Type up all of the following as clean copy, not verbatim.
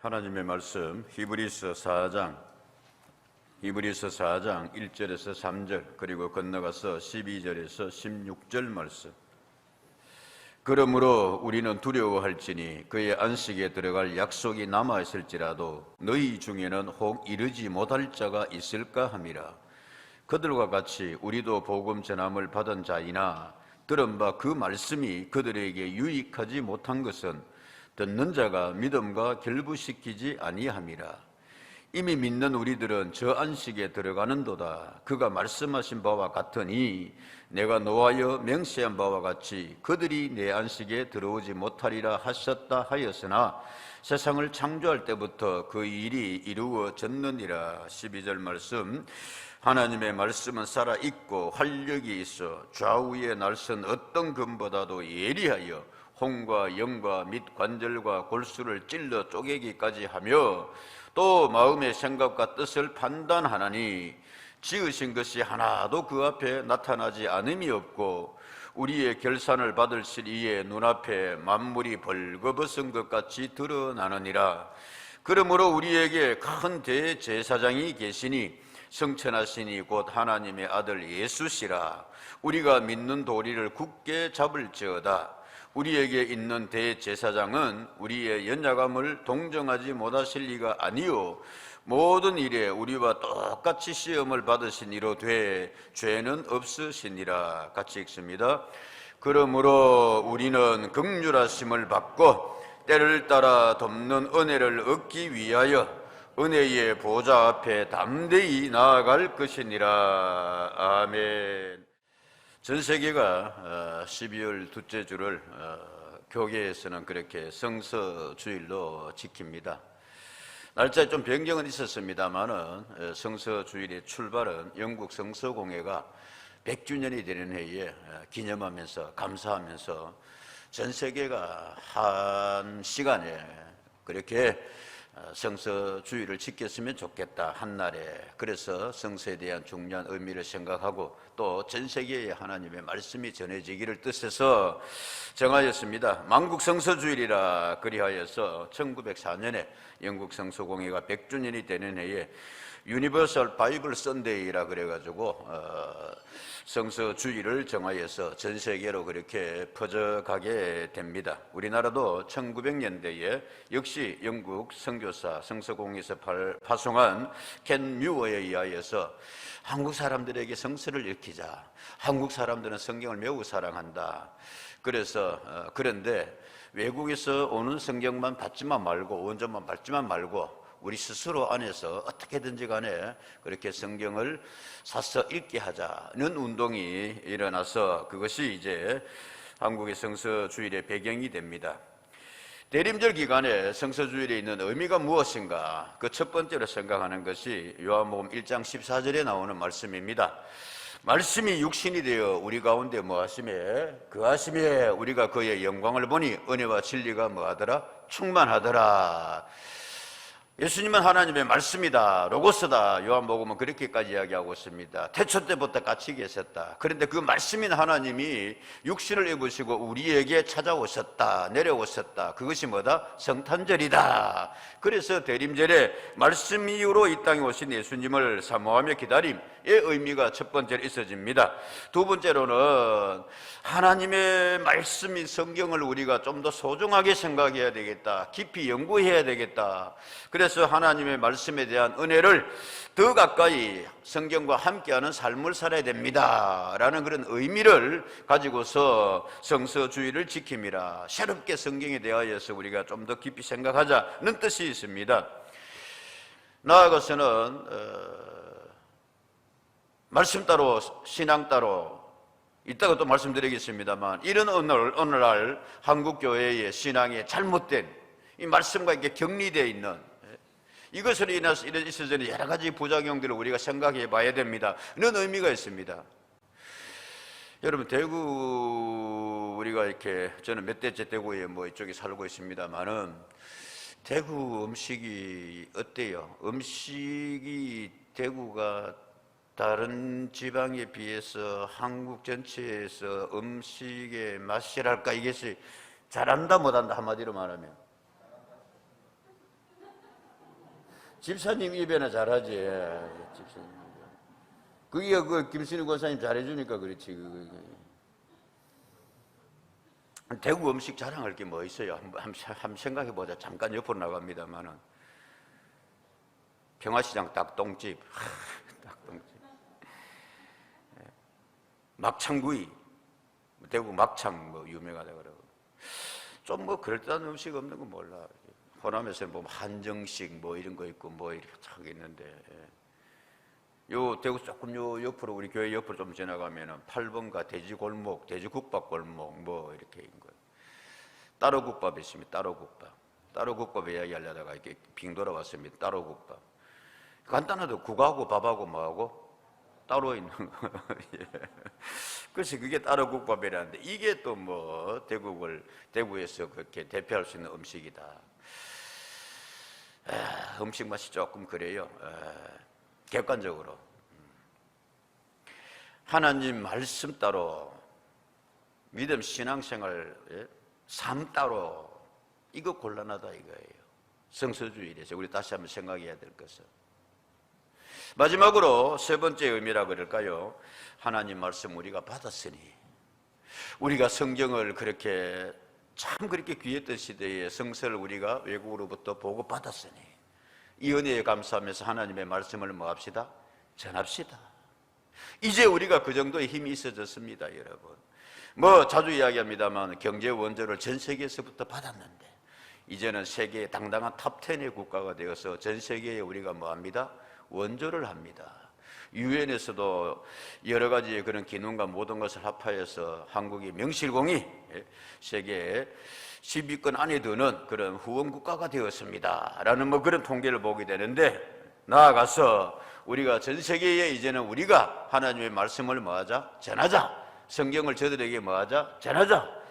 하나님의 말씀 히브리서 4장 1절에서 3절 그리고 건너가서 12절에서 16절 말씀. 그러므로 우리는 두려워할지니 그의 안식에 들어갈 약속이 남아있을지라도 너희 중에는 혹 이르지 못할 자가 있을까 함이라. 그들과 같이 우리도 복음 전함을 받은 자이나 들은 바 그 말씀이 그들에게 유익하지 못한 것은 듣는 자가 믿음과 결부시키지 아니함이라. 이미 믿는 우리들은 저 안식에 들어가는도다. 그가 말씀하신 바와 같으니 내가 노하여 맹세한 바와 같이 그들이 내 안식에 들어오지 못하리라 하셨다 하였으나 세상을 창조할 때부터 그 일이 이루어졌느니라. 12절 말씀. 하나님의 말씀은 살아있고 활력이 있어 좌우에 날선 어떤 금보다도 예리하여 혼과 영과 및 관절과 골수를 찔러 쪼개기까지 하며 또 마음의 생각과 뜻을 판단하나니 지으신 것이 하나도 그 앞에 나타나지 않음이 없고 우리의 결산을 받으실 이의 눈앞에 만물이 벌거벗은 것 같이 드러나느니라. 그러므로 우리에게 큰 대제사장이 계시니 성천하시니 곧 하나님의 아들 예수시라. 우리가 믿는 도리를 굳게 잡을지어다. 우리에게 있는 대제사장은 우리의 연약함을 동정하지 못하실 리가 아니요 모든 일에 우리와 똑같이 시험을 받으신 이로 돼 죄는 없으시니라. 같이 읽습니다. 그러므로 우리는 긍휼하심을 받고 때를 따라 돕는 은혜를 얻기 위하여 은혜의 보좌 앞에 담대히 나아갈 것이니라. 아멘. 전 세계가 12월 둘째 주를 교계에서는 그렇게 성서주일로 지킵니다. 날짜에 좀 변경은 있었습니다만은 성서주일의 출발은 영국 성서공회가 100주년이 되는 해에 기념하면서 감사하면서 전 세계가 한 시간에 그렇게 성서주일을 지켰으면 좋겠다 한 날에. 그래서 성서에 대한 중요한 의미를 생각하고 또 전 세계에 하나님의 말씀이 전해지기를 뜻해서 정하였습니다. 만국 성서주일이라 그리하여서 1904년에 영국 성서공회가 100주년이 되는 해에 유니버설 바이블 선데이라 그래가지고 성서주일을 정하여서 전 세계로 그렇게 퍼져가게 됩니다. 우리나라도 1900년대에 역시 영국 선교사 성서공회에서 파송한 켄 뮤어에 의하여서 한국 사람들에게 성서를 읽히자. 한국 사람들은 성경을 매우 사랑한다. 그래서 그런데 외국에서 오는 성경만 받지만 말고 원전만 받지만 말고 우리 스스로 안에서 어떻게든지 간에 그렇게 성경을 사서 읽게 하자는 운동이 일어나서 그것이 이제 한국의 성서주일의 배경이 됩니다. 대림절 기간에 성서주일에 있는 의미가 무엇인가? 그 첫 번째로 생각하는 것이 요한복음 1장 14절에 나오는 말씀입니다. 말씀이 육신이 되어 우리 가운데 거하심에 우리가 그의 영광을 보니 은혜와 진리가 뭐하더라? 충만하더라. 예수님은 하나님의 말씀이다, 로고스다. 요한복음은 그렇게까지 이야기하고 있습니다. 태초 때부터 같이 계셨다. 그런데 그 말씀인 하나님이 육신을 입으시고 우리에게 찾아오셨다, 내려오셨다. 그것이 뭐다? 성탄절이다. 그래서 대림절에 말씀 이후로 이 땅에 오신 예수님을 사모하며 기다림의 의미가 첫 번째로 있어집니다. 두 번째로는 하나님의 말씀인 성경을 우리가 좀 더 소중하게 생각해야 되겠다, 깊이 연구해야 되겠다. 그래서 하나님의 말씀에 대한 은혜를 더 가까이 성경과 함께하는 삶을 살아야 됩니다 라는 그런 의미를 가지고서 성서주의를 지킵니다. 새롭게 성경에 대하여서 우리가 좀 더 깊이 생각하자는 뜻이 있습니다. 나아가서는 말씀 따로 신앙 따로 이따가 또 말씀드리겠습니다만, 이런 오늘날 한국교회의 신앙이 잘못된 이 말씀과 이렇게 격리되어 있는 이것으로 인해서 있어지는 여러 가지 부작용들을 우리가 생각해 봐야 됩니다. 이런 의미가 있습니다. 여러분, 대구 우리가 이렇게, 저는 몇 대째 대구에 이쪽에 살고 있습니다만은 대구 음식이 어때요? 음식이 대구가 다른 지방에 비해서 한국 전체에서 음식의 맛이랄까, 이것이 잘한다 못한다 한마디로 말하면 집사님 입에나 잘하지. 집사님 입에. 그게 그 김순희 권사님 잘해주니까 그렇지. 대구 음식 자랑할 게 뭐 있어요? 한번 생각해보자. 잠깐 옆으로 나갑니다만은 평화시장 닭똥집, 닭똥집, 막창구이, 대구 막창 뭐 유명하다 그러고 좀 뭐 그럴듯한 음식 없는 거 몰라. 호남에서는 뭐 한정식 뭐 이런 거 있고 뭐 이렇게 딱 있는데 요 대구 조금 요 옆으로 우리 교회 옆으로 좀 지나가면은 8번가 돼지골목, 돼지국밥골목 뭐 이렇게 있는 거예요. 따로국밥이 있습니다. 따로국밥 이야기하려다가 이렇게 빙 돌아왔습니다. 따로국밥. 간단하도 국하고 밥하고 뭐하고 따로 있는 거. 예. 그래서 그게 따로국밥이라는데 이게 또 뭐 대구에서 그렇게 대표할 수 있는 음식이다. 음식 맛이 조금 그래요. 객관적으로 하나님 말씀 따로 믿음 신앙생활 삶 따로 이거 곤란하다 이거예요. 성서주의에서 우리 다시 한번 생각해야 될 것은 마지막으로 세 번째 의미라 그럴까요? 하나님 말씀 우리가 받았으니 우리가 성경을 그렇게 참 그렇게 귀했던 시대에 성서를 우리가 외국으로부터 보고받았으니 이 은혜에 감사하면서 하나님의 말씀을 뭐 합시다? 전합시다. 이제 우리가 그 정도의 힘이 있어졌습니다, 여러분. 뭐 자주 이야기합니다만 경제 원조를 전 세계에서부터 받았는데 이제는 세계의 당당한 탑10의 국가가 되어서 전 세계에 우리가 뭐 합니다? 원조를 합니다. 유엔에서도 여러 가지의 그런 기능과 모든 것을 합하여서 한국이 명실공히 세계 10위권 안에 드는 그런 후원 국가가 되었습니다. 라는 뭐 그런 통계를 보게 되는데 나아가서 우리가 전 세계에 이제는 우리가 하나님의 말씀을 뭐하자? 전하자. 성경을 저들에게 뭐하자? 전하자.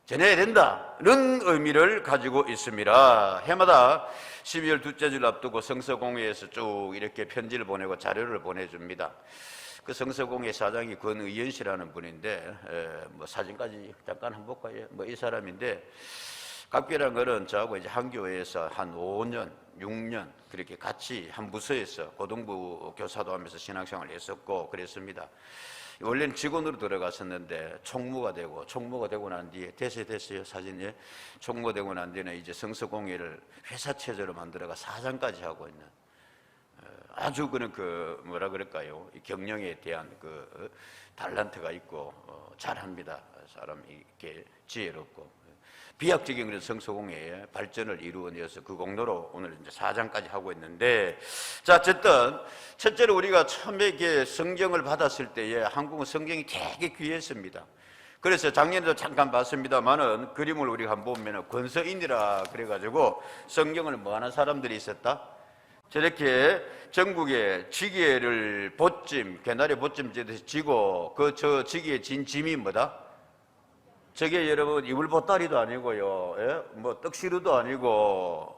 전해야 된다는 의미를 가지고 있습니다. 해마다 12월 둘째 주를 앞두고 성서공회에서 쭉 이렇게 편지를 보내고 자료를 보내줍니다. 그 성서공회 사장이 권의연 씨라는 분인데 뭐 사진까지 잠깐 한번 볼까요? 뭐 이 사람인데 각별한 거는 저하고 이제 한 교회에서 한 5년, 6년 그렇게 같이 한 부서에서 고등부 교사도 하면서 신앙생활을 했었고 그랬습니다. 원래는 직원으로 들어갔었는데 총무가 되고 난 뒤에 됐어요 사진에 총무가 되고 난 뒤에는 이제 성서공회를 회사 체제로 만들어가 사장까지 하고 있는 아주 그런 그 뭐라 그럴까요? 경영에 대한 그 달란트가 있고 잘합니다. 사람이 이렇게 지혜롭고 비약적인 그런 성서공회의 발전을 이루어내어서 그 공로로 오늘 이제 사장까지 하고 있는데 자 어쨌든 첫째로 우리가 처음에 이렇게 성경을 받았을 때에 한국은 성경이 되게 귀했습니다. 그래서 작년에도 잠깐 봤습니다만은 그림을 우리가 한번 보면 권서인이라 그래가지고 성경을 뭐 하는 사람들이 있었다? 저렇게 전국에 지게를 개나리 보찜 지듯이 지고 저 지게에 진 짐이 뭐다? 저게 여러분 이불보따리도 아니고요, 예? 뭐 떡시루도 아니고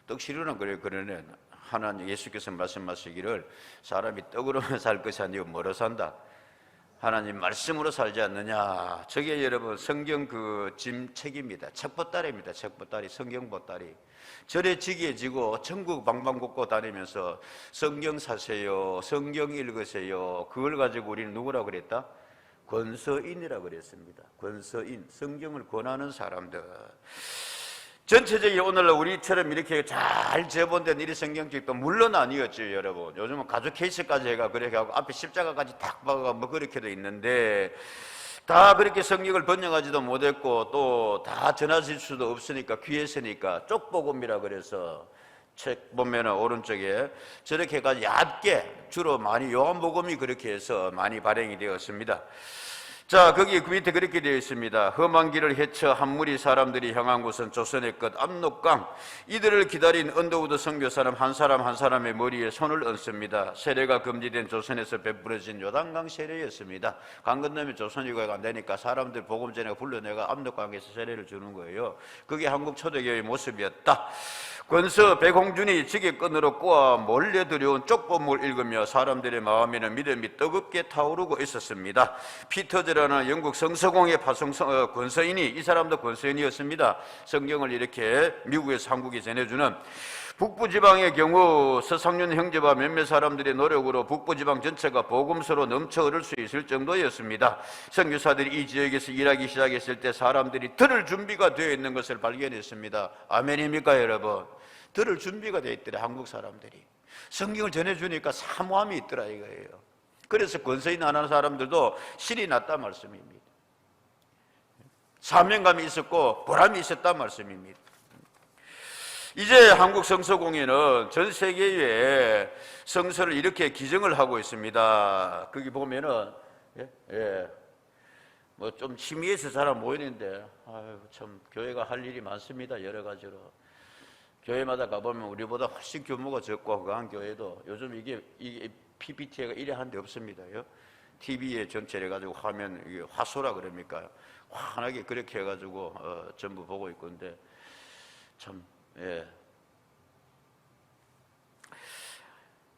떡시루는 그러네. 하나님 예수께서 말씀하시기를 사람이 떡으로만 살 것이 아니고 뭐로 산다? 하나님 말씀으로 살지 않느냐. 저게 여러분 성경 그 짐책입니다. 책보따리입니다. 책보따리, 성경보따리. 절에 지게 지고 전국 방방곡곡 다니면서 성경 사세요, 성경 읽으세요. 그걸 가지고 우리는 누구라고 그랬다? 권서인이라고 그랬습니다. 권서인, 성경을 권하는 사람들. 전체적인 오늘날 우리처럼 이렇게 잘 제본된 이 성경책도 물론 아니었죠, 여러분. 요즘은 가족 케이스까지 해가 그렇게 하고 앞에 십자가까지 딱 박아가 뭐 그렇게 돼 있는데 다 그렇게 성경을 번역하지도 못했고 또 다 전하실 수도 없으니까 귀했으니까 쪽복음이라 그래서 책 보면은 오른쪽에 저렇게 해가지고 얇게 주로 많이 요한복음이 그렇게 해서 많이 발행이 되었습니다. 자, 거기 그 밑에 그렇게 되어 있습니다. 험한 길을 헤쳐 한 무리 사람들이 향한 곳은 조선의 끝 압록강. 이들을 기다린 언더우드 선교사람 한 사람의 머리에 손을 얹습니다. 세례가 금지된 조선에서 베풀어진 요단강 세례였습니다. 강 건너면 조선이고 안 되니까 사람들 복음 전에 불러내가 압록강에서 세례를 주는 거예요. 그게 한국 초대교회의 모습이었다. 권서 백홍준이 지게끈으로 꼬아 몰래 들여온 쪽보물 읽으며 사람들의 마음에는 믿음이 뜨겁게 타오르고 있었습니다. 피터즈라는 영국 성서공회 권서인이 이 사람도 권서인이었습니다. 성경을 이렇게 미국에서 한국에 전해주는 북부지방의 경우 서상윤 형제와 몇몇 사람들의 노력으로 북부지방 전체가 복음서로 넘쳐 흐를 수 있을 정도였습니다. 선교사들이 이 지역에서 일하기 시작했을 때 사람들이 들을 준비가 되어 있는 것을 발견했습니다. 아멘입니까 여러분? 들을 준비가 되어 있더래. 한국 사람들이 성경을 전해주니까 사모함이 있더라 이거예요. 그래서 권세인 안 하는 사람들도 신이 났단 말씀입니다. 사명감이 있었고 보람이 있었단 말씀입니다. 이제 한국 성서공회는 전 세계에 성서를 이렇게 기증을 하고 있습니다. 거기 보면은 뭐 좀 심의해서 잘 안 보이는데 아유 참 교회가 할 일이 많습니다. 여러 가지로 교회마다 가보면 우리보다 훨씬 규모가 적고 그 한 교회도 요즘 이게 PPT가 이래 한 데 없습니다요. TV에 전체를 해가지고 화면 이게 화소라 그럽니까? 환하게 그렇게 해가지고 전부 보고 있건데 참.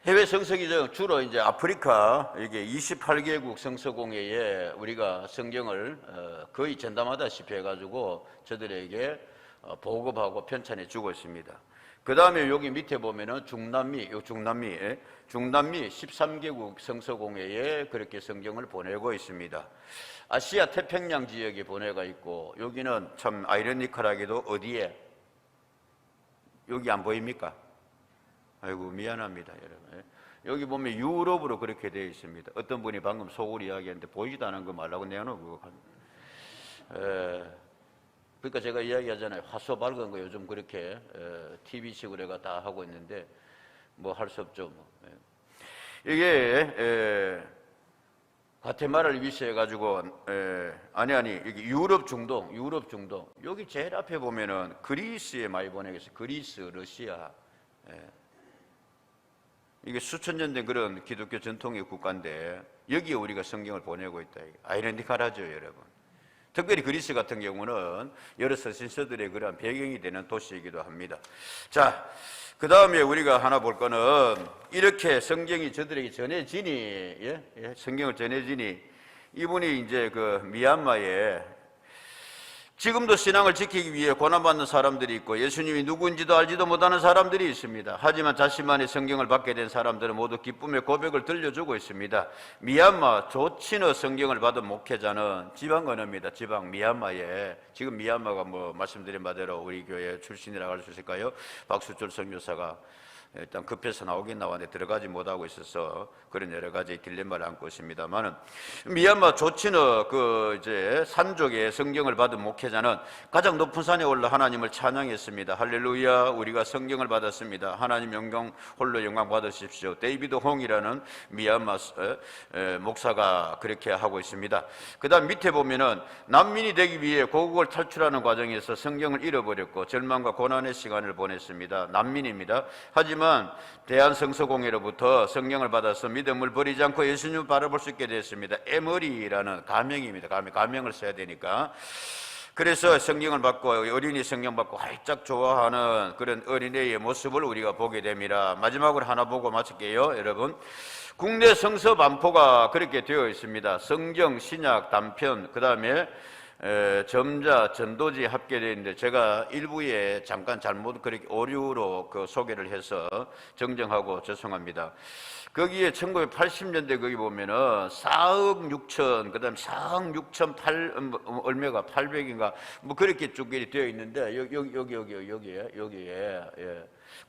해외 성서기증 주로 이제 아프리카 이게 28개국 성서공회에 우리가 성경을 거의 전담하다시피 해가지고 저들에게 보급하고 편찬해 주고 있습니다. 그 다음에 여기 밑에 보면은 중남미 13개국 성서공회에 그렇게 성경을 보내고 있습니다. 아시아 태평양 지역에 보내가 있고 여기는 참 아이러니컬하게도 어디에? 여기 안 보입니까? 아이고 미안합니다 여러분. 여기 보면 유럽으로 그렇게 되어 있습니다. 어떤 분이 방금 속으로 이야기했는데 보이지도 않은 거 말라고 내놓고 그러니까 제가 이야기하잖아요. 화소 밝은 거 요즘 그렇게 TV식으로 해가 다 하고 있는데 뭐 할 수 없죠. 뭐. 이게 과테말라를 위시해 가지고 이게 유럽 중동 여기 제일 앞에 보면은 그리스에 많이 보내겠어요. 그리스, 러시아 이게 수천 년 된 그런 기독교 전통의 국가인데 여기에 우리가 성경을 보내고 있다. 아이러니컬하죠, 여러분. 특별히 그리스 같은 경우는 여러 서신서들의 그런 배경이 되는 도시이기도 합니다. 자, 그 다음에 우리가 하나 볼 거는 이렇게 성경이 저들에게 전해지니, 성경을 전해지니 이분이 이제 그 미얀마에 지금도 신앙을 지키기 위해 고난받는 사람들이 있고 예수님이 누구인지도 알지도 못하는 사람들이 있습니다. 하지만 자신만의 성경을 받게 된 사람들은 모두 기쁨의 고백을 들려주고 있습니다. 미얀마 조치너 성경을 받은 목회자는 지방 언어입니다. 지방 미얀마에 지금 미얀마가 뭐 말씀드린 바대로 우리 교회 출신이라고 할 수 있을까요? 박수철 선교사가 일단 급해서 나오긴 나왔는데 들어가지 못하고 있어서 그런 여러 가지 딜레마를 안고 있습니다만은 미얀마 조치너 그 이제 산족의 성경을 받은 목회자는 가장 높은 산에 올라 하나님을 찬양했습니다. 할렐루야, 우리가 성경을 받았습니다. 하나님 영광 홀로 영광 받으십시오. 데이비드 홍이라는 미얀마 목사가 그렇게 하고 있습니다. 그 다음 밑에 보면은 난민이 되기 위해 고국을 탈출하는 과정에서 성경을 잃어버렸고 절망과 고난의 시간을 보냈습니다. 난민입니다. 하지만 대한성서공회로부터 성경을 받아서 믿음을 버리지 않고 예수님을 바라볼 수 있게 됐습니다. 에머리라는 가명입니다. 가명을 써야 되니까. 그래서 성경을 받고 어린이 성경 받고 활짝 좋아하는 그런 어린애의 모습을 우리가 보게 됩니다. 마지막으로 하나 보고 마칠게요, 여러분. 국내 성서 반포가 그렇게 되어 있습니다. 성경, 신약, 단편, 그 다음에 점자, 전도지 합계되어 있는데 제가 일부에 잠깐 잘못 그렇게 오류로 그 소개를 해서 정정하고 죄송합니다. 거기에 1980년대 거기 보면은 4억 6천, 그 다음에 4억 6천 8, 얼마가 800인가 뭐 그렇게 쭉 되어 있는데 여기에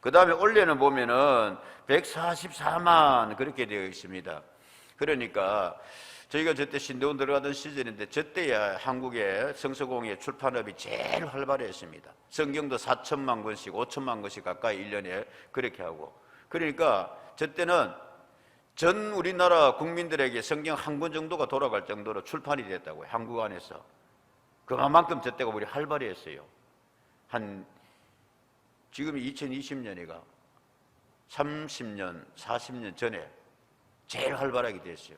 그 다음에 올해는 보면은 144만 그렇게 되어 있습니다. 그러니까 저희가 저때 신대원 들어가던 시절인데 저때야 한국의 성서공회 출판업이 제일 활발했습니다. 성경도 4천만 권씩 5천만 권씩 가까이 1년에 그렇게 하고, 그러니까 저때는 전 우리나라 국민들에게 성경 한 권 정도가 돌아갈 정도로 출판이 됐다고요. 한국 안에서. 그만큼 저때가 우리 활발했어요. 지금이 2020년이가 30년 40년 전에 제일 활발하게 됐어요.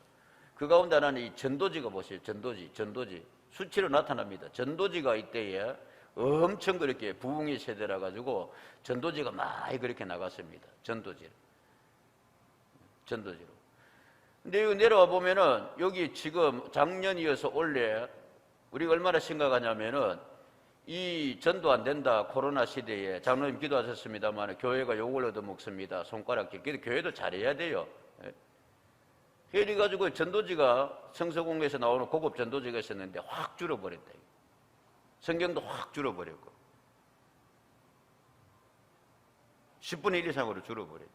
그 가운데 하나는 이 전도지가 보세요. 전도지 수치로 나타납니다. 전도지가 이때에 엄청 그렇게 부흥의 세대라 가지고 전도지가 많이 그렇게 나갔습니다. 전도지로. 근데 여기 내려와 보면은 여기 지금 작년이어서 올해 우리가 얼마나 심각하냐면은 이 전도 안 된다 코로나 시대에 장로님 기도하셨습니다만 교회가 욕을 얻어먹습니다. 손가락질. 교회도 잘해야 돼요. 이래가지고 전도지가 성서공회에서 나오는 고급 전도지가 있었는데 확 줄어버렸다. 성경도 확 줄어버렸고 10분의 1 이상으로 줄어버렸다.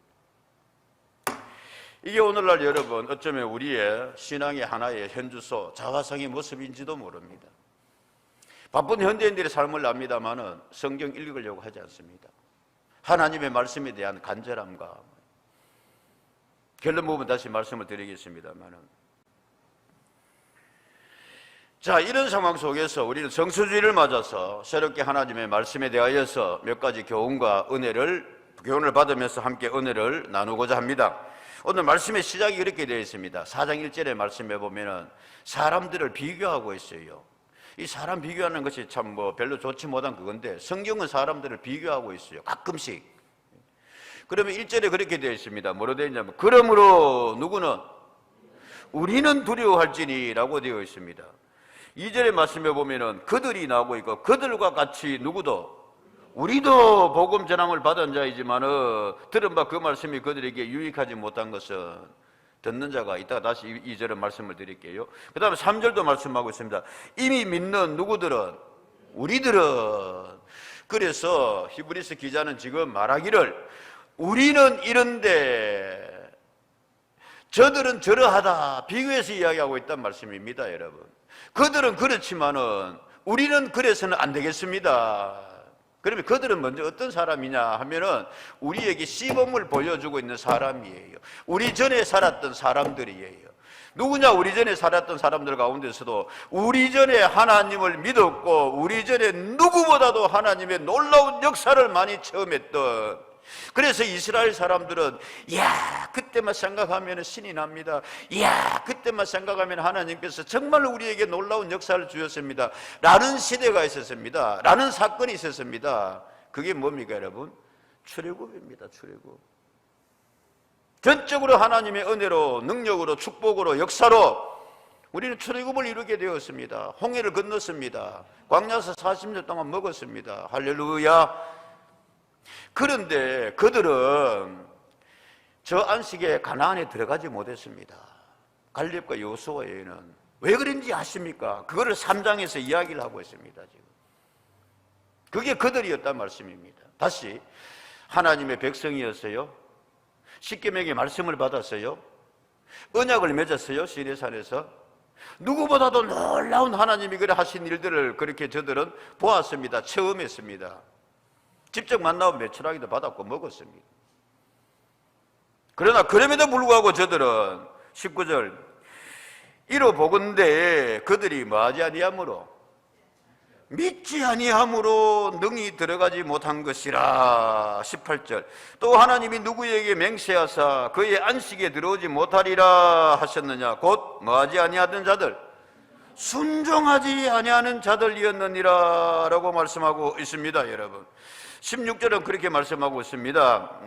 이게 오늘날 여러분 어쩌면 우리의 신앙의 하나의 현주소, 자화상의 모습인지도 모릅니다. 바쁜 현대인들의 삶을 압니다마는 성경 읽으려고 하지 않습니다. 하나님의 말씀에 대한 간절함과 결론 부분 다시 말씀을 드리겠습니다마는, 자, 이런 상황 속에서 우리는 성수주의를 맞아서 새롭게 하나님의 말씀에 대하여서 몇 가지 교훈을 받으면서 함께 은혜를 나누고자 합니다. 오늘 말씀의 시작이 이렇게 되어 있습니다. 4장 1절의 말씀에 보면은 사람들을 비교하고 있어요. 이 사람 비교하는 것이 참 별로 좋지 못한 그건데 성경은 사람들을 비교하고 있어요. 가끔씩. 그러면 1절에 그렇게 되어 있습니다. 뭐로 되어 있냐면 그러므로 누구는 우리는 두려워할지니 라고 되어 있습니다. 2절의 말씀에 보면은 그들이 나오고 있고 그들과 같이 누구도 우리도 복음 전함을 받은 자이지만은 들은 바 그 말씀이 그들에게 유익하지 못한 것은 듣는 자가 이따가 다시 2절의 말씀을 드릴게요. 그 다음에 3절도 말씀하고 있습니다. 이미 믿는 누구들은 우리들은. 그래서 히브리서 기자는 지금 말하기를 우리는 이런데 저들은 저러하다 비교해서 이야기하고 있단 말씀입니다. 여러분, 그들은 그렇지만은 우리는 그래서는 안 되겠습니다. 그러면 그들은 먼저 어떤 사람이냐 하면은 우리에게 시범을 보여주고 있는 사람이에요. 우리 전에 살았던 사람들이에요. 누구냐? 우리 전에 살았던 사람들 가운데서도 우리 전에 하나님을 믿었고 우리 전에 누구보다도 하나님의 놀라운 역사를 많이 체험했던, 그래서 이스라엘 사람들은 야 그때만 생각하면 신이 납니다. 야 그때만 생각하면 하나님께서 정말 우리에게 놀라운 역사를 주셨습니다 라는 시대가 있었습니다. 라는 사건이 있었습니다. 그게 뭡니까 여러분? 출애굽입니다. 출애굽. 전적으로 하나님의 은혜로, 능력으로, 축복으로, 역사로 우리는 출애굽을 이루게 되었습니다. 홍해를 건넜습니다. 광야에서 40년 동안 먹었습니다. 할렐루야. 그런데 그들은 저 안식에 가나안에 들어가지 못했습니다. 갈렙과 여호수아에는 왜 그런지 아십니까? 그거를 3장에서 이야기를 하고 있습니다. 지금 그게 그들이었단 말씀입니다. 다시 하나님의 백성이었어요. 십계명의 말씀을 받았어요. 언약을 맺었어요. 시내산에서 누구보다도 놀라운 하나님이 그래 하신 일들을 그렇게 저들은 보았습니다. 체험했습니다. 직접 만나고 매출하기도 받았고 먹었습니다. 그러나 그럼에도 불구하고 저들은 19절 이로보건대 그들이 뭐하지 아니함으로 믿지 아니함으로 능히 들어가지 못한 것이라. 18절 또 하나님이 누구에게 맹세하사 그의 안식에 들어오지 못하리라 하셨느냐? 곧 뭐하지 아니하던 자들, 순종하지 아니하는 자들이었느니라 라고 말씀하고 있습니다. 여러분 16절은 그렇게 말씀하고 있습니다.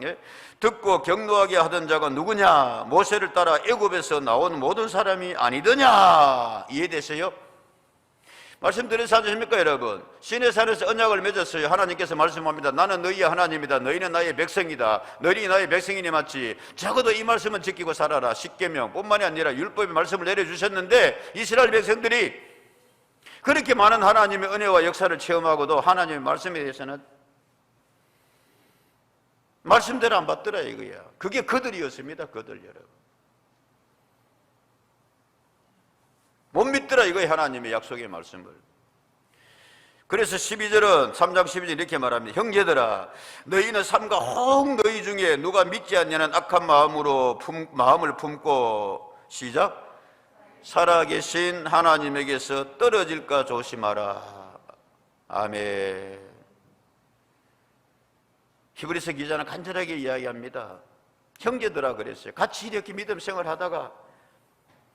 듣고 경노하게 하던 자가 누구냐? 모세를 따라 애굽에서 나온 모든 사람이 아니더냐? 이해되세요? 말씀드려서 하십니까 여러분? 시내산에서 언약을 맺었어요. 하나님께서 말씀합니다. 나는 너희의 하나님이다. 너희는 나의 백성이다. 너희 나의 백성이니 맞지? 적어도 이 말씀은 지키고 살아라. 십계명 뿐만이 아니라 율법의 말씀을 내려주셨는데 이스라엘 백성들이 그렇게 많은 하나님의 은혜와 역사를 체험하고도 하나님의 말씀에 대해서는 말씀대로 안 받더라 이거야. 그게 그들이었습니다. 그들 여러분 못 믿더라 이거야, 하나님의 약속의 말씀을. 그래서 12절은 3장 12절 이렇게 말합니다. 형제들아 너희는 삼가 혹 너희 중에 누가 믿지 않냐는 악한 마음을 품고 시작 살아계신 하나님에게서 떨어질까 조심하라. 아멘. 히브리서 기자는 간절하게 이야기합니다. 형제들아 그랬어요. 같이 이렇게 믿음 생활하다가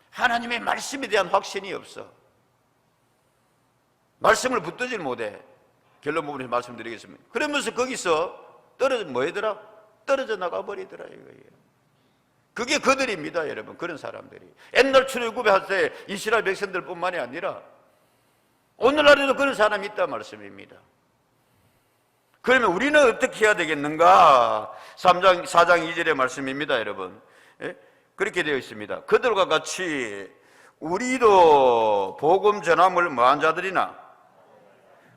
하나님의 말씀에 대한 확신이 없어. 말씀을 붙들지 못해. 결론 부분에서 말씀드리겠습니다. 그러면서 거기서 떨어져 나가버리더라 이거예요. 그게 그들입니다 여러분. 그런 사람들이 옛날 출애굽에 할 때 이스라엘 백성들 뿐만이 아니라 오늘날에도 그런 사람이 있다 말씀입니다. 그러면 우리는 어떻게 해야 되겠는가? 4장 2절의 말씀입니다, 여러분. 예? 그렇게 되어 있습니다. 그들과 같이 우리도 복음 전함을 뭐한 자들이나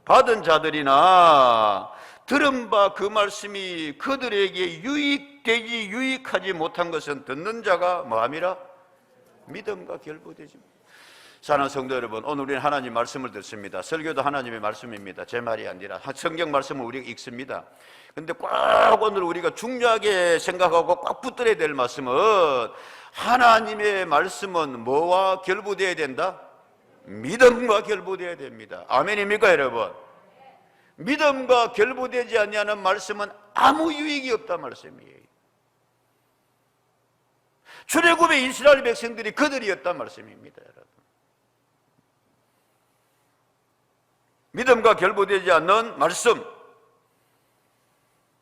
받은 자들이나 들은 바 그 말씀이 그들에게 유익하지 못한 것은 듣는 자가 뭐함이라? 믿음과 결부되지. 사랑하는 성도 여러분, 오늘 우리는 하나님 말씀을 듣습니다. 설교도 하나님의 말씀입니다. 제 말이 아니라 성경 말씀을 우리가 읽습니다. 근데 꼭 오늘 우리가 중요하게 생각하고 꼭 붙들어야 될 말씀은, 하나님의 말씀은 뭐와 결부되어야 된다? 믿음과 결부되어야 됩니다. 아멘입니까, 여러분? 믿음과 결부되지 아니하는 말씀은 아무 유익이 없다 말씀이에요. 출애굽의 이스라엘 백성들이 그들이었단 말씀입니다, 여러분. 믿음과 결부되지 않는 말씀,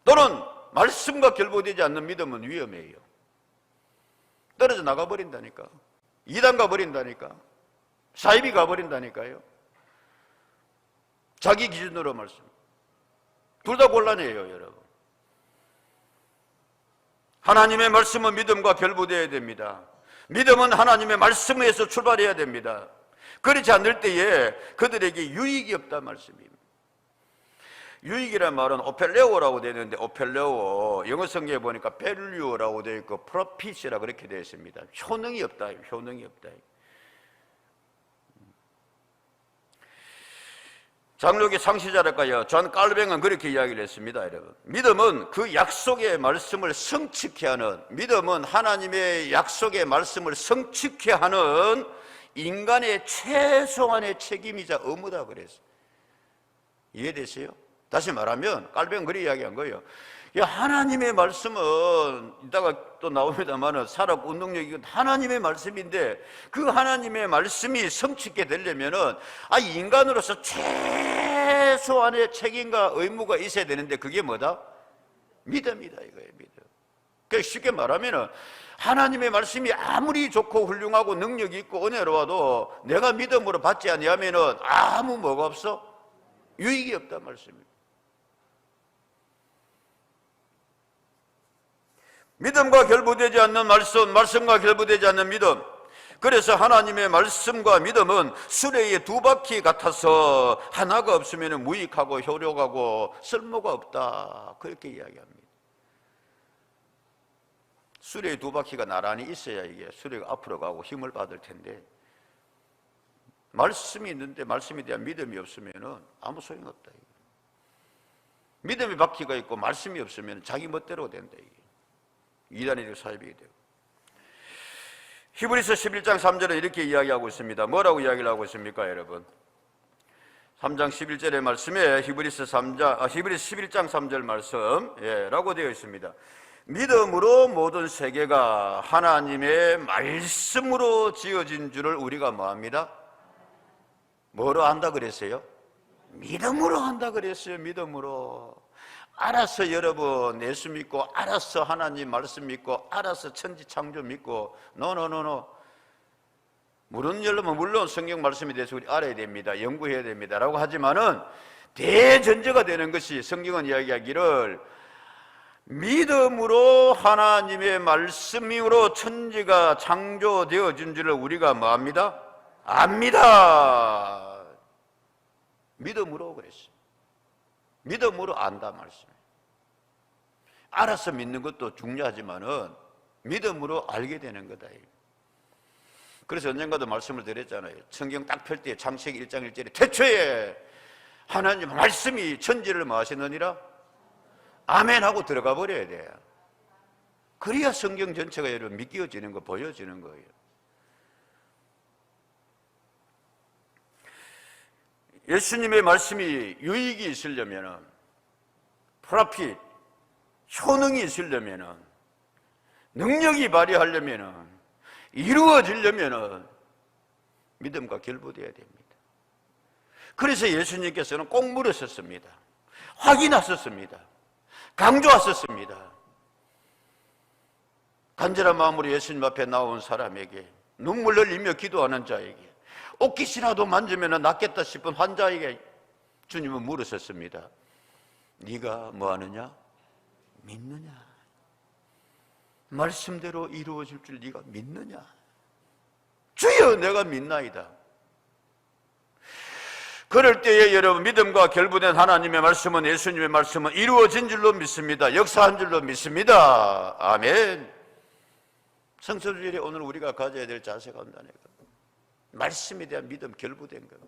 또는 말씀과 결부되지 않는 믿음은 위험해요. 떨어져 나가버린다니까. 이단 가버린다니까. 사이비 가버린다니까요. 자기 기준으로 말씀. 둘 다 곤란해요, 여러분. 하나님의 말씀은 믿음과 결부되어야 됩니다. 믿음은 하나님의 말씀에서 출발해야 됩니다. 그렇지 않을 때에 그들에게 유익이 없다 말씀입니다. 유익이라는 말은 오펠레오라고 되어 있는데, 오펠레오 영어 성경에 보니까 밸류라고 되어 있고 프로핏이라 그렇게 되어 있습니다. 효능이 없다, 효능이 없다. 장로교 창시자랄까요, 존 깔뱅은 그렇게 이야기를 했습니다, 여러분. 믿음은 그 약속의 말씀을 성취케 하는, 믿음은 하나님의 약속의 말씀을 성취케 하는 인간의 최소한의 책임이자 의무다 그랬어요. 이해되세요? 다시 말하면 깔뱅은 그렇게 이야기한 거예요. 하나님의 말씀은 이따가 또 나옵니다만 살아있고 운동력이 하나님의 말씀인데, 그 하나님의 말씀이 성취게 되려면은 인간으로서 최소한의 책임과 의무가 있어야 되는데, 그게 뭐다? 믿음이다 이거예요. 믿음. 그러니까 쉽게 말하면은 하나님의 말씀이 아무리 좋고 훌륭하고 능력이 있고 은혜로워도 내가 믿음으로 받지 아니하면은 아무 뭐가 없어? 유익이 없다 말씀입니다. 믿음과 결부되지 않는 말씀, 말씀과 결부되지 않는 믿음. 그래서 하나님의 말씀과 믿음은 수레의 두 바퀴 같아서 하나가 없으면 무익하고 효력하고 쓸모가 없다, 그렇게 이야기합니다. 수레의 두 바퀴가 나란히 있어야 이게 수레가 앞으로 가고 힘을 받을 텐데, 말씀이 있는데 말씀에 대한 믿음이 없으면 아무 소용 없다. 믿음의 바퀴가 있고 말씀이 없으면 자기 멋대로 된다. 이단이 되고 사이비 되고. 히브리서 11장 3절에 이렇게 이야기하고 있습니다. 뭐라고 이야기를 하고 있습니까, 여러분? 3장 11절의 말씀에 히브리서 11장 3절 말씀 라고 되어 있습니다. 믿음으로 모든 세계가 하나님의 말씀으로 지어진 줄을 우리가 뭐합니다? 뭐로 한다 그랬어요? 믿음으로 한다 그랬어요. 믿음으로. 알아서 여러분 예수 믿고, 알아서 하나님 말씀 믿고, 알아서 천지 창조 믿고, 노노노노. 물론 성경 말씀에 대해서 우리 알아야 됩니다. 연구해야 됩니다. 라고 하지만은 대전제가 되는 것이, 성경은 이야기하기를 믿음으로 하나님의 말씀으로 천지가 창조되어진 줄을 우리가 뭐합니다? 압니다. 믿음으로 그랬어요. 믿음으로 안다 말씀. 알아서 믿는 것도 중요하지만은 믿음으로 알게 되는 거다. 그래서 언젠가도 말씀을 드렸잖아요. 성경 딱 펼 때 창세기 1장 1절에 태초에 하나님 말씀이 천지를 뭐 하시느니라? 아멘 하고 들어가 버려야 돼요. 그래야 성경 전체가 여러분 믿겨지는 거, 보여지는 거예요. 예수님의 말씀이 유익이 있으려면, 프로핏, 효능이 있으려면, 능력이 발휘하려면, 이루어지려면 믿음과 결부되어야 됩니다. 그래서 예수님께서는 꼭 물으셨습니다. 확인하셨습니다. 강조하셨습니다. 간절한 마음으로 예수님 앞에 나온 사람에게, 눈물 흘리며 기도하는 자에게, 옷깃이라도 만지면 낫겠다 싶은 환자에게 주님은 물으셨습니다. 네가 뭐하느냐? 믿느냐? 말씀대로 이루어질 줄 네가 믿느냐? 주여 내가 믿나이다. 그럴 때에 여러분, 믿음과 결부된 하나님의 말씀은, 예수님의 말씀은 이루어진 줄로 믿습니다. 역사한 줄로 믿습니다. 아멘. 성서주일에 오늘 우리가 가져야 될 자세가 온다는 것, 말씀에 대한 믿음, 결부된 것.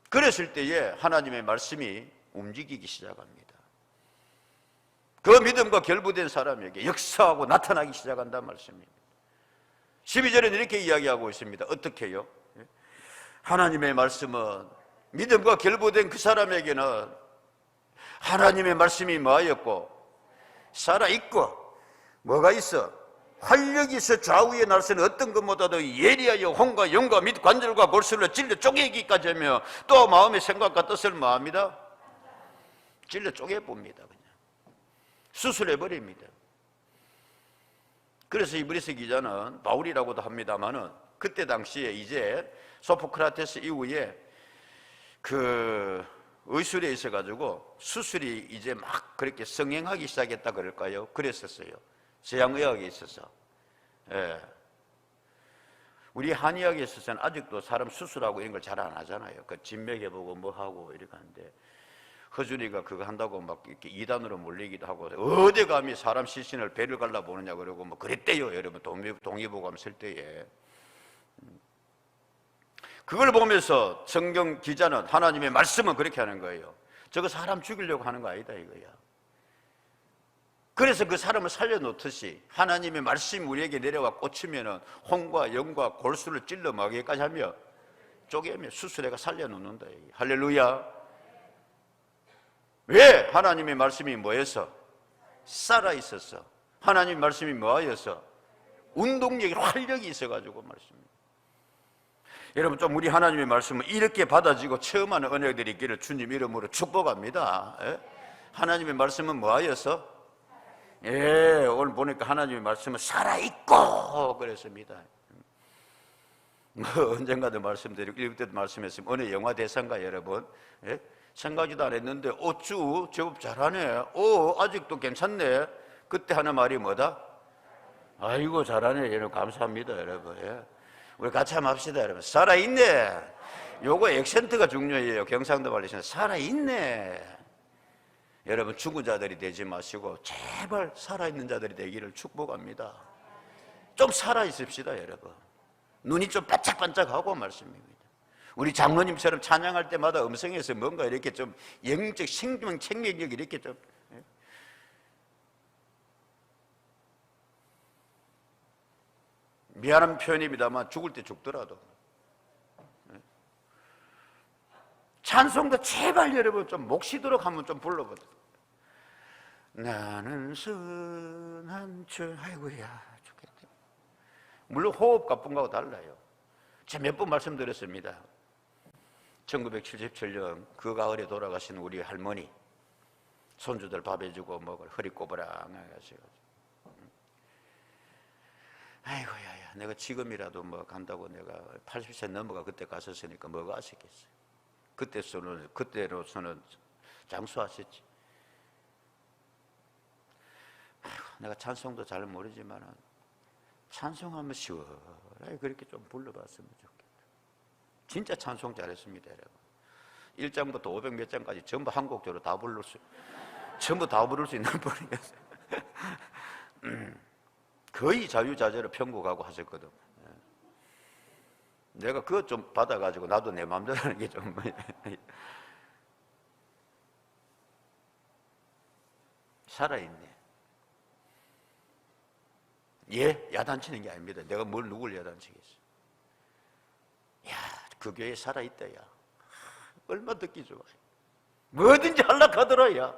그랬을 때에 하나님의 말씀이 움직이기 시작합니다. 그 믿음과 결부된 사람에게 역사하고 나타나기 시작한다는 말씀입니다. 12절에는 이렇게 이야기하고 있습니다. 어떻게 해요? 하나님의 말씀은, 믿음과 결부된 그 사람에게는 하나님의 말씀이 뭐하였고 살아있고, 뭐가 있어? 활력이 있어 좌우에 날서는 어떤 것보다도 예리하여 혼과 영과 및 관절과 골수를 찔러 쪼개기까지 하며 또 마음의 생각과 뜻을 뭐합니다? 찔러 쪼개봅니다. 그냥 수술해버립니다. 그래서 이브리스 기자는 바울이라고도 합니다만은, 그때 당시에 이제 소포크라테스 이후에 그 의술에 있어가지고 수술이 이제 막 그렇게 성행하기 시작했다 그럴까요? 그랬었어요. 서양의학에 있어서. 예. 우리 한의학에 있어서는 아직도 사람 수술하고 이런 걸 잘 안 하잖아요. 그 진맥해보고 뭐 하고 이렇게 하는데, 허준이가 그거 한다고 막 이렇게 이단으로 몰리기도 하고, 어디 감히 사람 시신을 배를 갈라보느냐 그러고 뭐 그랬대요. 여러분 동의보감 쓸 때에. 그걸 보면서 성경 기자는, 하나님의 말씀은 그렇게 하는 거예요. 저거 사람 죽이려고 하는 거 아니다 이거야. 그래서 그 사람을 살려놓듯이 하나님의 말씀이 우리에게 내려와 꽂히면은 혼과 영과 골수를 찔러 마게까지 하며 쪼개며 수술해가 살려놓는다. 할렐루야. 왜? 하나님의 말씀이 뭐였어? 살아있었어. 하나님의 말씀이 뭐하여서? 운동력이, 활력이 있어가지고 말씀입니다. 여러분, 좀 우리 하나님의 말씀을 이렇게 받아지고 체험하는 은혜들이 있기를 주님 이름으로 축복합니다. 예? 하나님의 말씀은 뭐하여서? 예, 오늘 보니까 하나님의 말씀은 살아있고 그랬습니다. 언젠가도 말씀드리고 읽을 때도 말씀했으면 어느 영화 대사인가 여러분? 예? 생각지도 안 했는데 어쭈 제법 잘하네, 아직도 괜찮네. 그때 하는 말이 뭐다? 아이고 잘하네. 여러분 감사합니다 여러분. 예? 우리 같이 한번 합시다 여러분. 살아있네. 요거 액센트가 중요해요. 경상도 말리시면 살아있네. 여러분 죽은 자들이 되지 마시고 제발 살아있는 자들이 되기를 축복합니다. 좀 살아있읍시다 여러분. 눈이 좀 반짝반짝하고 말씀입니다. 우리 장로님처럼 찬양할 때마다 음성에서 뭔가 이렇게 좀 영적 생명, 생명력이 이렇게 좀, 미안한 표현입니다만 죽을 때 죽더라도 찬송도 제발 여러분 좀 목 쉬도록 한번 좀 불러보세요. 나는 선한 줄, 아이고야 좋겠다. 물론 호흡 가쁜 거하고 달라요. 제가 몇 번 말씀드렸습니다. 1977년 그 가을에 돌아가신 우리 할머니, 손주들 밥 해주고 먹을 허리 꼬부랑해가지고, 아이고야, 내가 지금이라도 뭐 간다고 내가 80세 넘어가 그때 갔었으니까 뭐가 아쉽겠어요. 그때로서는 장수하셨지. 아이고, 내가 찬송도 잘 모르지만 찬송하면 시원하게 그렇게 좀 불러봤으면 좋겠다. 진짜 찬송 잘했습니다 여러분. 1장부터 500 몇 장까지 전부 한국적으로 다 부를 수 있는 분이었어요. 거의 자유자재로 편곡하고 하셨거든. 내가 그것 좀 받아가지고 나도 내 마음대로 하는 게 좀 살아있네. 예, 야단치는 게 아닙니다. 내가 누굴 야단치겠어. 야, 그 교회 살아있다 야. 얼마 듣기 좋아요. 뭐든지 하려하더라 야.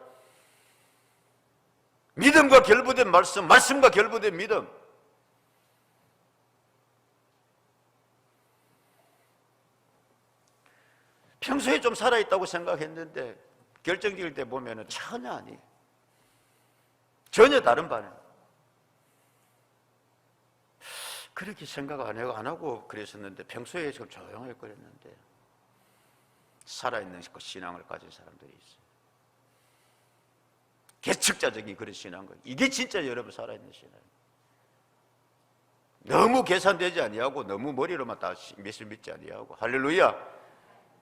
믿음과 결부된 말씀, 말씀과 결부된 믿음. 평소에 좀 살아있다고 생각했는데 결정적일 때 보면 전혀 아니에요. 전혀 다른 반응. 그렇게 생각 안 하고 그랬었는데 평소에 좀 조용하게 그랬는데 살아있는 신앙을 가진 사람들이 있어요. 계측자적인 그런 신앙과 이게 진짜 여러분 살아있는 신앙이에요. 너무 계산되지 아니하고 너무 머리로만 다 믿지 아니하고 할렐루야.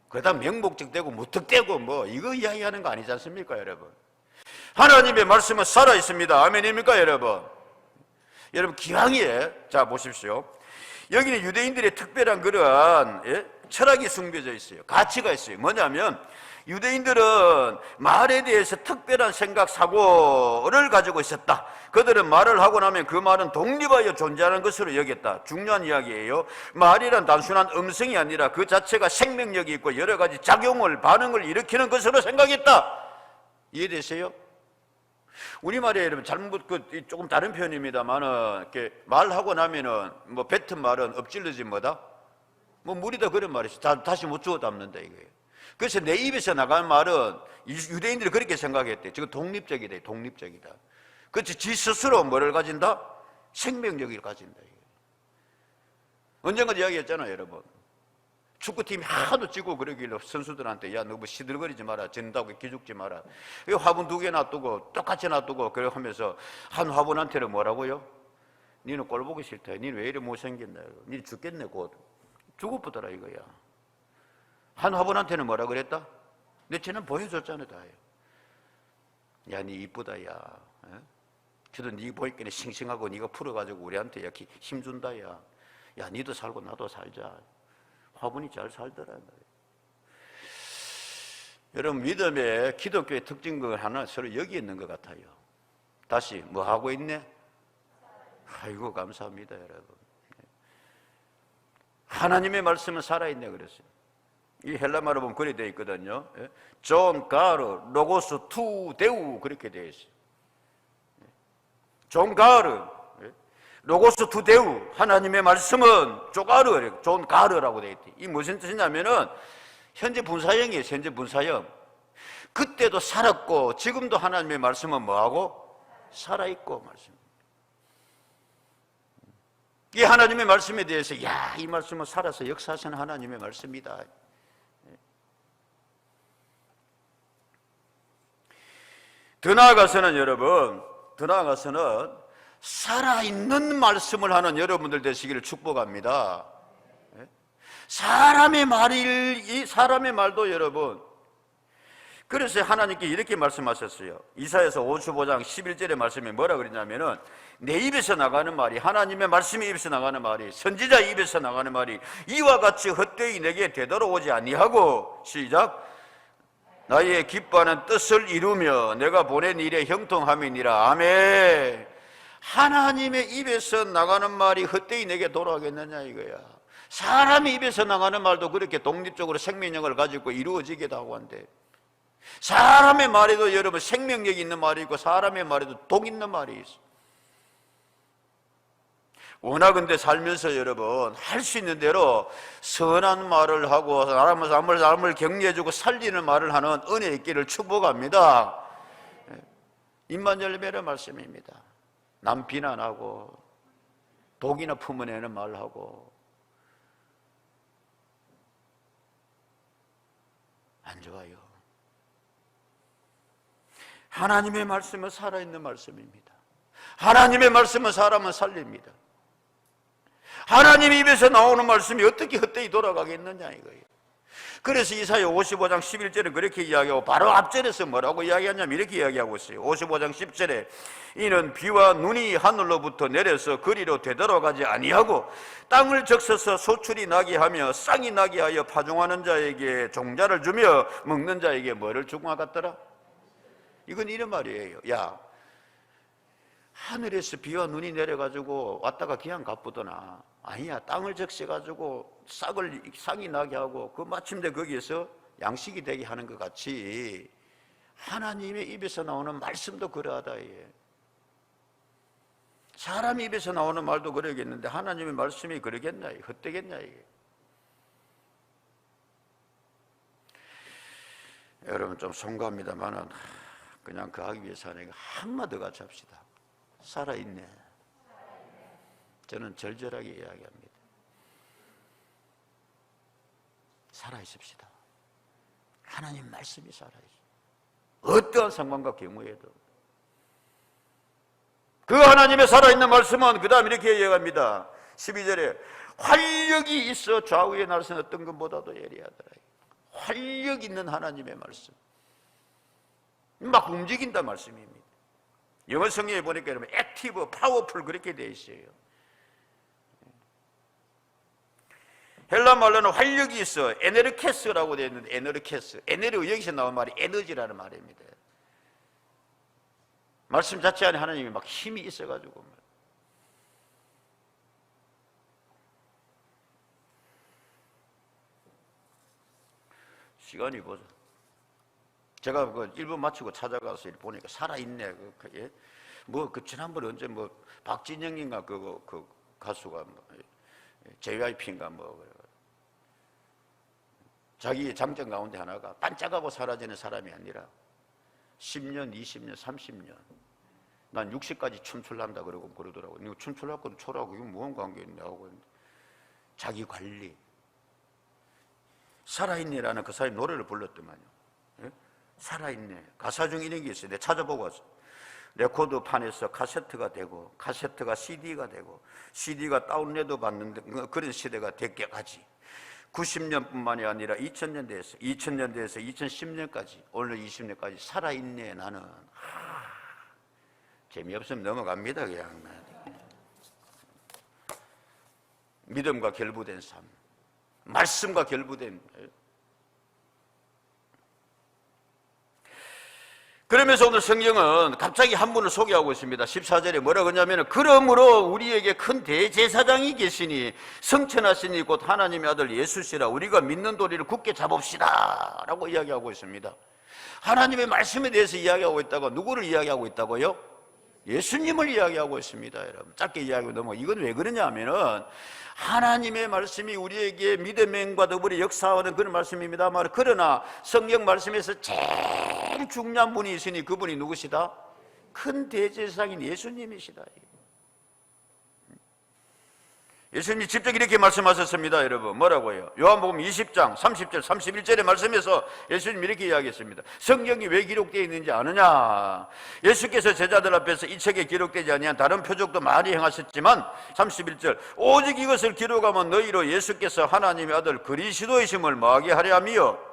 그러다 명목적되고 무턱대고 뭐 이거 이야기하는 거 아니지 않습니까 여러분? 하나님의 말씀은 살아있습니다. 아멘입니까 여러분? 여러분 기왕에 자 보십시오. 여기는 유대인들의 특별한 그러한 철학이 숨겨져 있어요. 가치가 있어요. 뭐냐면 유대인들은 말에 대해서 특별한 생각, 사고를 가지고 있었다. 그들은 말을 하고 나면 그 말은 독립하여 존재하는 것으로 여겼다. 중요한 이야기예요. 말이란 단순한 음성이 아니라 그 자체가 생명력이 있고 여러 가지 작용을, 반응을 일으키는 것으로 생각했다. 이해되세요? 우리말에 여러분 조금 다른 표현입니다만은 이렇게 말하고 나면은 뭐 뱉은 말은 엎질러지 뭐다? 뭐 물이다 그런 말이지. 다시 못 주워 담는다 이거예요. 그래서 내 입에서 나가는 말은 유대인들이 그렇게 생각했대. 지금 독립적이다, 독립적이다. 그렇지, 지 스스로 뭐를 가진다? 생명력을 가진다. 언젠가 이야기했잖아요, 여러분. 축구팀이 하도 지고 그러길래 선수들한테 야, 너 뭐 시들거리지 마라, 진다고 기죽지 마라. 화분 2개 놔두고 똑같이 놔두고 그래 하면서 한 화분한테는 뭐라고요? 니는 꼴 보기 싫다. 니는 왜 이래 못생겼나? 니 죽겠네 곧. 죽어보더라 이거야. 한 화분한테는 뭐라 그랬다? 내 쟤는 보여줬잖아 다. 야, 니 이쁘다 야. 그래도 니 보이기는 싱싱하고 니가 풀어가지고 우리한테 이렇게 힘준다 야. 야, 니도 살고 나도 살자. 화분이 잘 살더라. 여러분 믿음의 기독교의 특징을 하나 서로 여기 있는 것 같아요. 다시 뭐 하고 있네? 아이고 감사합니다 여러분. 하나님의 말씀은 살아있네 그랬어요. 이 헬라말로 보면 그렇게 되어 있거든요. 존 가르 로고스 투 데우 그렇게 되어 있어요. 존 가르 로고스 투 데우 하나님의 말씀은 쪼가르 존 가르라고 되어 있대. 이 무슨 뜻이냐면은 현재 분사형이에요. 현재 분사형. 그때도 살았고 지금도 하나님의 말씀은 뭐하고? 살아있고 말씀. 이 하나님의 말씀에 대해서 야, 이 말씀은 살아서 역사하시는 하나님의 말씀이다. 더 나아가서는 여러분, 살아있는 말씀을 하는 여러분들 되시기를 축복합니다. 사람의 말도 여러분, 그래서 하나님께 이렇게 말씀하셨어요. 이사야서 55장 11절의 말씀에 뭐라 그랬냐면은 내 입에서 나가는 말이, 하나님의 말씀의 입에서 나가는 말이, 선지자 입에서 나가는 말이 이와 같이 헛되이 내게 되돌아오지 아니하고, 시작, 나의 기뻐하는 뜻을 이루며 내가 보낸 일에 형통함이니라. 아멘. 하나님의 입에서 나가는 말이 헛되이 내게 돌아오겠느냐 이거야. 사람의 입에서 나가는 말도 그렇게 독립적으로 생명력을 가지고 이루어지기도 하고 한데, 사람의 말에도 여러분 생명력이 있는 말이 있고 사람의 말에도 독 있는 말이 있어. 워낙은데 살면서 여러분 할 수 있는 대로 선한 말을 하고 사람을 격려해주고 살리는 말을 하는 은혜 있기를 축복합니다. 입만 열매의 말씀입니다. 남 비난하고 독이나 품어내는 말하고 안 좋아요. 하나님의 말씀은 살아있는 말씀입니다. 하나님의 말씀은 사람을 살립니다. 하나님의 입에서 나오는 말씀이 어떻게 헛되이 돌아가겠느냐 이거예요. 그래서 이사야 55장 11절은 그렇게 이야기하고 바로 앞절에서 뭐라고 이야기하냐면 이렇게 이야기하고 있어요. 55장 10절에 이는 비와 눈이 하늘로부터 내려서 그리로 되돌아가지 아니하고 땅을 적셔서 소출이 나게 하며 쌍이 나게 하여 파종하는 자에게 종자를 주며 먹는 자에게 뭐를 주고 같더라? 이건 이런 말이에요. 야, 하늘에서 비와 눈이 내려가지고 왔다가 그냥 가쁘더나. 아니야, 땅을 적셔가지고 쌍이 나게 하고 그 마침내 거기에서 양식이 되게 하는 것 같이 하나님의 입에서 나오는 말씀도 그러하다. 예. 사람 입에서 나오는 말도 그러겠는데 하나님의 말씀이 그러겠나? 헛되겠냐 이게. 여러분 좀 송구합니다만은 그냥 그 하기 위해서 하는 거 한마디 같이 합시다. 살아있네. 저는 절절하게 이야기합니다. 살아있읍시다. 하나님 말씀이 살아있어요. 어떠한 상황과 경우에도 그 하나님의 살아있는 말씀은 그 다음 이렇게 이야기합니다. 12절에 활력이 있어 좌우의 날선 어떤 것보다도 예리하더라. 활력 있는 하나님의 말씀, 막 움직인다 말씀입니다. 영어 성경에 보니까 여러분 액티브, 파워풀 그렇게 되어 있어요. 헬라 말로는 활력이 있어 에네르케스라고 되어 있는데, 에네르케스, 에네르, 여기서 나온 말이 에너지라는 말입니다. 말씀 자체 안에 하나님이 막 힘이 있어가지고 시간이 보자. 제가 그 1부 마치고 찾아가서 보니까 살아있네. 그 지난번에 언제 박진영인가 그 가수가 JYP인가 자기의 장점 가운데 하나가 반짝하고 사라지는 사람이 아니라 10년, 20년, 30년 난 60까지 춤출란다 그러더라고요. 이거 춤출랄 건 초라고 이거 무슨 관계 있냐 하고 자기 관리. 살아있네라는 그 사람이 노래를 불렀더만요. 예? 살아있네. 가사 중에 이런 게 있어요. 내가 찾아보고 왔어. 레코드판에서 카세트가 되고, 카세트가 CD가 되고, CD가 다운로드 받는데 그런 시대가 됐게까지 90년뿐만이 아니라 2000년대에서 2010년까지 오늘 20년까지 살아있네. 나는 재미없으면 넘어갑니다. 그냥 믿음과 결부된 삶, 말씀과 결부된. 그러면서 오늘 성경은 갑자기 한 분을 소개하고 있습니다. 14절에 뭐라고 하냐면 그러므로 우리에게 큰 대제사장이 계시니 성천하시니 곧 하나님의 아들 예수시라 우리가 믿는 도리를 굳게 잡읍시다 라고 이야기하고 있습니다. 하나님의 말씀에 대해서 이야기하고 있다고, 누구를 이야기하고 있다고요? 예수님을 이야기하고 있습니다. 여러분 짧게 이야기하고 넘어. 이건 왜 그러냐 하면은 하나님의 말씀이 우리에게 믿음과 더불어 역사하는 그런 말씀입니다만, 그러나 성경 말씀에서 제일 중요한 분이 있으니 그분이 누구시다? 큰 대제사장인 예수님이시다. 예수님이 직접 이렇게 말씀하셨습니다. 여러분 뭐라고요? 요한복음 20장 30절 31절의 말씀에서 예수님이 이렇게 이야기했습니다. 성경이 왜 기록되어 있는지 아느냐? 예수께서 제자들 앞에서 이 책에 기록되지 아니한 다른 표적도 많이 행하셨지만 31절 오직 이것을 기록하면 너희로 예수께서 하나님의 아들 그리스도이심을 뭐하게 하려 함이요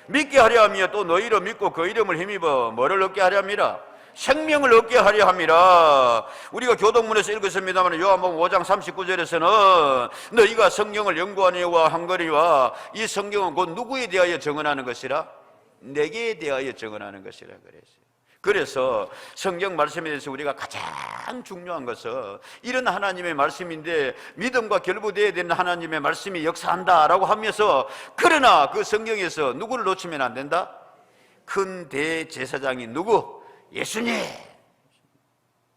믿게 하려 함이요 또 너희로 믿고 그 이름을 힘입어 뭐를 얻게 하려 함이라? 생명을 얻게 하려 함이라. 우리가 교동문에서 읽었습니다만 요한복음 5장 39절에서는 너희가 성경을 연구하니와 한거리와 이 성경은 곧 누구에 대하여 증언하는 것이라? 내게 대하여 증언하는 것이라 그랬어요. 그래서 성경 말씀에 대해서 우리가 가장 중요한 것은 이런 하나님의 말씀인데 믿음과 결부되어야 되는 하나님의 말씀이 역사한다라고 하면서, 그러나 그 성경에서 누구를 놓치면 안 된다? 큰 대제사장이 누구? 예수님.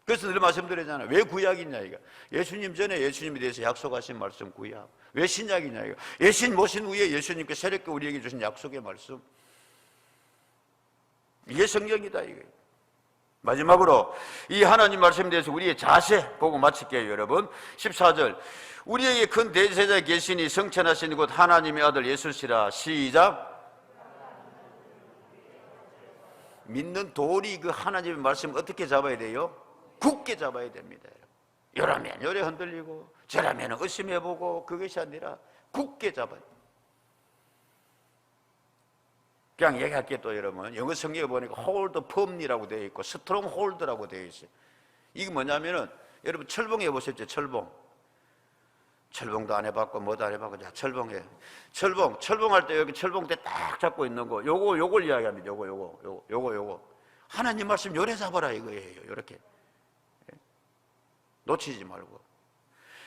그래서 늘 말씀드리잖아요. 왜 구약이냐 이거. 예수님 전에 예수님에 대해서 약속하신 말씀 구약. 왜 신약이냐 이거. 예수님 모신 후에 예수님께 새롭게 우리에게 주신 약속의 말씀. 이게 성경이다 이거. 마지막으로 이 하나님 말씀에 대해서 우리의 자세 보고 마칠게요. 여러분 14절 우리에게 큰 대제사장이 계시니 성천하신 곧 하나님의 아들 예수시라. 시작. 믿는 도리 그 하나님의 말씀 어떻게 잡아야 돼요? 굳게 잡아야 됩니다. 요라면 요래 흔들리고 저라면 의심해보고 그것이 아니라 굳게 잡아요. 그냥 얘기할게요. 또 여러분 영어 성경에 보니까 hold firmly라고 되어 있고 strong hold라고 되어 있어요. 이게 뭐냐면은 여러분 철봉 해보셨죠? 철봉도 안 해봤고 뭐도 안 해봤고. 자, 철봉해. 철봉할 때 여기 철봉대 딱 잡고 있는 거 요걸 이야기합니다. 요거 하나님 말씀 요래 잡아라 이거예요. 요렇게 놓치지 말고.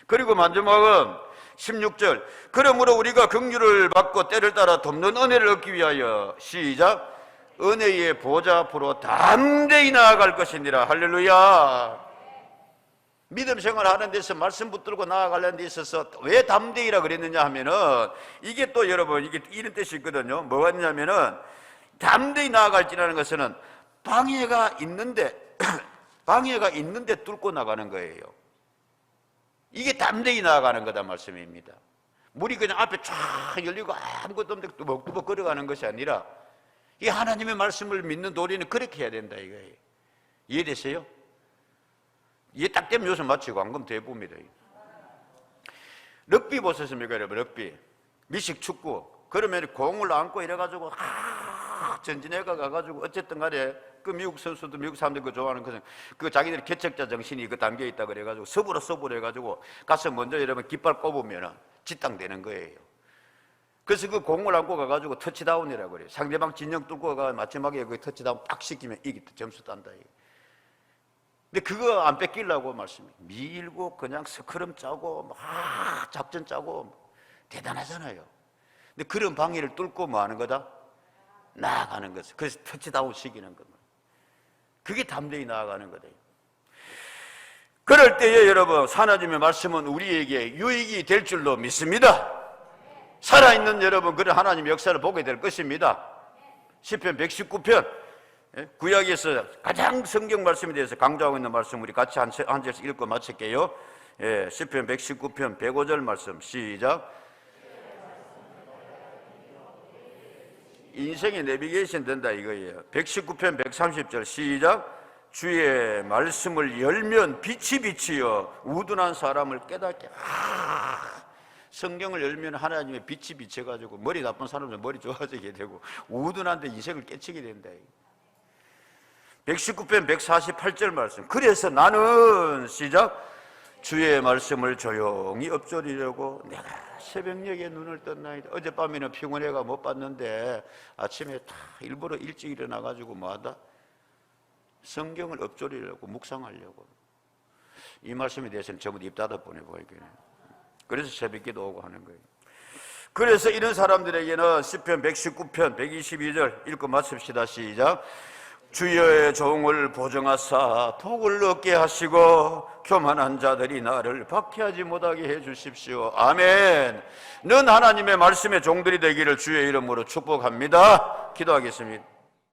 그리고 마지막은 16절 그러므로 우리가 긍휼을 받고 때를 따라 돕는 은혜를 얻기 위하여 시작 은혜의 보좌 앞으로 담대히 나아갈 것이니라. 할렐루야. 믿음 생활하는 데서 말씀 붙들고 나아가려는 데 있어서 왜 담대히라 그랬느냐 하면은 이게 또 여러분 이게 이런 뜻이 있거든요. 뭐가 있냐면은 담대히 나아갈지라는 것은 방해가 있는데 뚫고 나가는 거예요. 이게 담대히 나아가는 거다 말씀입니다. 물이 그냥 앞에 쫙 열리고 아무것도 없는데 뚜벅뚜벅 걸어가는 것이 아니라 이 하나님의 말씀을 믿는 도리는 그렇게 해야 된다 이거예요. 이해되세요? 이해 딱 되면 요새 마치고 안 그러면 더 해봅니다. 럭비 보셨습니까 여러분? 럭비 미식 축구 그러면 공을 안고 이래가지고 전진해가 가가지고 어쨌든 간에 그 미국 선수들 미국 사람들 그 좋아하는 그 자기들 개척자 정신이 그 담겨 있다 그래가지고 서부로 해가지고 가서 먼저 여러분 깃발 꼽으면은 짓당되는 거예요. 그래서 그 공을 안고 가가지고 터치다운이라고 그래요. 상대방 진영 뚫고 가 마지막에 그 터치다운 딱 시키면 이기다 점수 딴다. 근데 그거 안 뺏기려고 말씀해. 밀고 그냥 스크럼 짜고 막 작전 짜고 대단하잖아요. 근데 그런 방해를 뚫고 뭐 하는 거다? 나아가는 거죠. 그래서 터치다운 시키는 겁니다. 그게 담대히 나아가는 거다. 그럴 때에 여러분 하나님의 말씀은 우리에게 유익이 될 줄로 믿습니다. 살아있는 여러분 그런 하나님의 역사를 보게 될 것입니다. 시편 119편 구약에서 가장 성경 말씀에 대해서 강조하고 있는 말씀 우리 같이 한 절씩 읽고 마칠게요. 시편 119편 105절 말씀 시작. 인생의 내비게이션 된다 이거예요. 119편 130절 시작. 주의 말씀을 열면 빛이 비치어 우둔한 사람을 깨닫게. 성경을 열면 하나님의 빛이 비쳐가지고 머리 나쁜 사람은 머리 좋아지게 되고 우둔한데 인생을 깨치게 된다. 119편 148절 말씀. 그래서 나는 시작. 주의 말씀을 조용히 엎조리려고 내가 새벽녘에 눈을 떴나이다. 어젯밤에는 피곤해가 못 봤는데 아침에 다 일부러 일찍 일어나가지고 뭐하다? 성경을 엎조리려고 묵상하려고. 이 말씀에 대해서는 전부 입 닫아 보내보이겠네요. 그래서 새벽기도 오고 하는 거예요. 그래서 이런 사람들에게는 시편 119편 122절 읽고 마칩시다. 시작. 주의 종을 보정하사 복을 얻게 하시고 교만한 자들이 나를 박해하지 못하게 해주십시오. 아멘. 는 하나님의 말씀의 종들이 되기를 주의 이름으로 축복합니다. 기도하겠습니다.